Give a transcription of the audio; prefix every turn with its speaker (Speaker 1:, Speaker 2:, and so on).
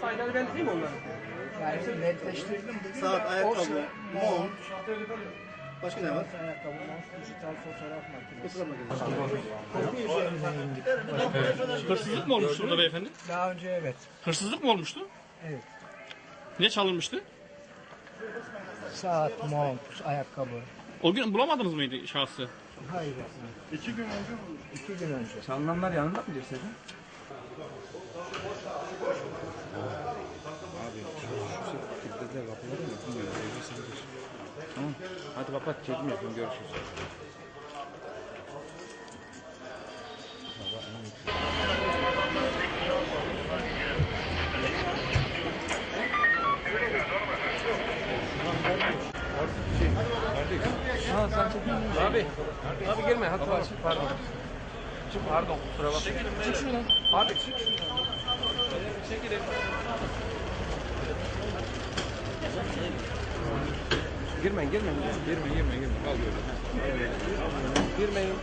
Speaker 1: Sayıları ben değil mi onların?
Speaker 2: Yani netleştirdim.
Speaker 3: Saat, ayakkabı, mont. Başka ne var?
Speaker 2: Ayakkabı, mont, dijital fotoğraf makinesi.
Speaker 3: Fotoğraf makinesi.
Speaker 4: Hırsızlık mı olmuştu burada beyefendi?
Speaker 2: Daha önce evet.
Speaker 4: Hırsızlık mı olmuştu?
Speaker 2: Evet.
Speaker 4: Ne çalınmıştı?
Speaker 2: Saat, mont, ayakkabı.
Speaker 4: O gün bulamadınız mıydı şahsı?
Speaker 2: Hayır efendim.
Speaker 3: 2 gün önce mi?
Speaker 2: 2 gün önce.
Speaker 1: Çalınanlar yanında mı cesedi?
Speaker 5: Tamam. Hadi kapat. Çekim yapın. Görüşürüz.
Speaker 1: Ha sen çekin. Abi. Abi girme. Hadi var. Pardon. Pardon. Kusura bakma. Çık şuradan. Abi çık şuradan. Çekilin. Girmeyin.
Speaker 5: Girme. Kal böyle.
Speaker 1: Girmeyin.